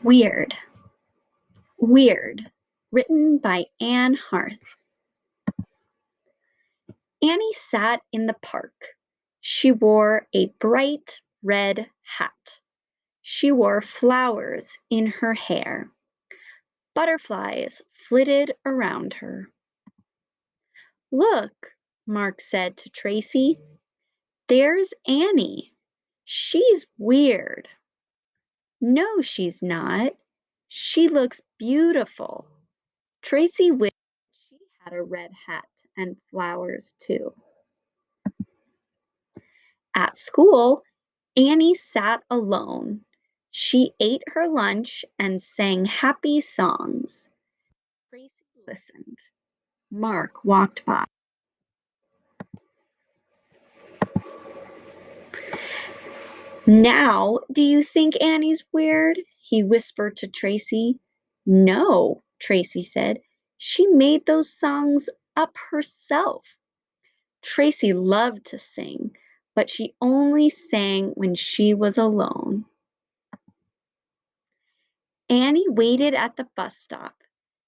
Weird. Weird. Written by Anne Harth. Annie sat in the park. She wore a bright red hat. She wore flowers in her hair. Butterflies flitted around her. Look, Mark said to Tracy. There's Annie. She's weird. No, she's not. She looks beautiful. Tracy wished she had a red hat and flowers too. At school, Annie sat alone. She ate her lunch and sang happy songs. Tracy listened. Mark walked by. Now, do you think Annie's weird? He whispered to Tracy. No, Tracy said. She made those songs up herself. Tracy loved to sing, but she only sang when she was alone. Annie waited at the bus stop.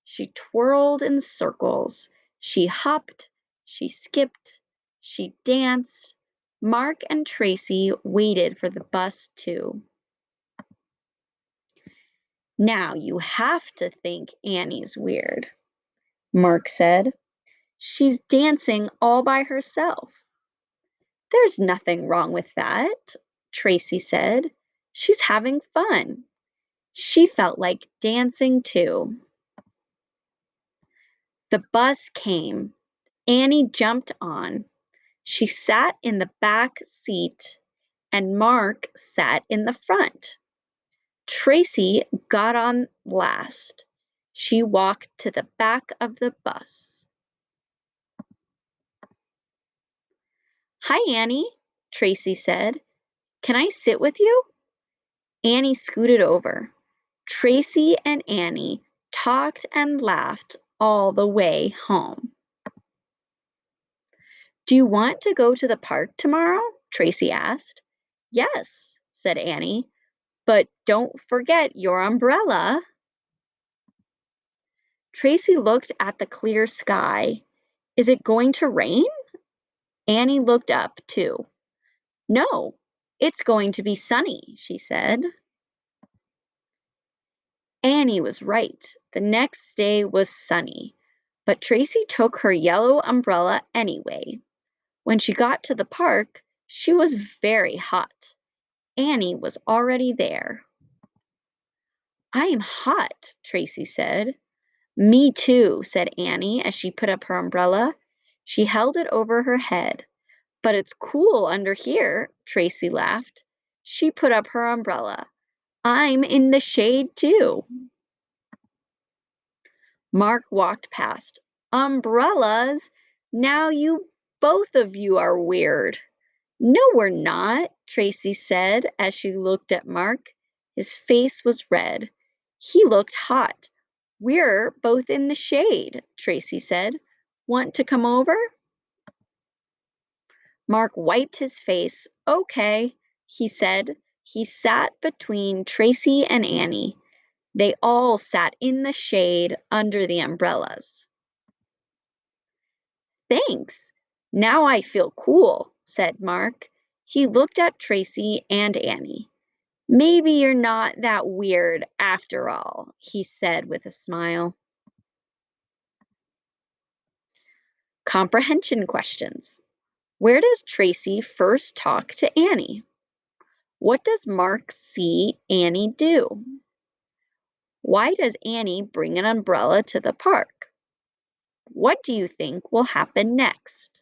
She twirled in circles. She hopped. She skipped. She danced. Mark and Tracy waited for the bus too. Now you have to think Annie's weird, Mark said. She's dancing all by herself. There's nothing wrong with that, Tracy said. She's having fun. She felt like dancing too. The bus came. Annie jumped on. She sat in the back seat, and Mark sat in the front. Tracy got on last. She walked to the back of the bus. Hi, Annie, Tracy said. Can I sit with you? Annie scooted over. Tracy and Annie talked and laughed all the way home. Do you want to go to the park tomorrow? Tracy asked. Yes, said Annie, but don't forget your umbrella. Tracy looked at the clear sky. Is it going to rain? Annie looked up, too. No, it's going to be sunny, she said. Annie was right. The next day was sunny, but Tracy took her yellow umbrella anyway. When she got to the park, she was very hot. Annie was already there. I am hot, Tracy said. Me too, said Annie as she put up her umbrella. She held it over her head. But it's cool under here, Tracy laughed. She put up her umbrella. I'm in the shade too. Mark walked past. Umbrellas? Now both of you are weird. No, we're not, Tracy said as she looked at Mark. His face was red. He looked hot. We're both in the shade, Tracy said. Want to come over? Mark wiped his face. Okay, he said. He sat between Tracy and Annie. They all sat in the shade under the umbrellas. Thanks. Now I feel cool, said Mark. He looked at Tracy and Annie. Maybe you're not that weird after all, he said with a smile. Comprehension questions. Where does Tracy first talk to Annie? What does Mark see Annie do? Why does Annie bring an umbrella to the park? What do you think will happen next?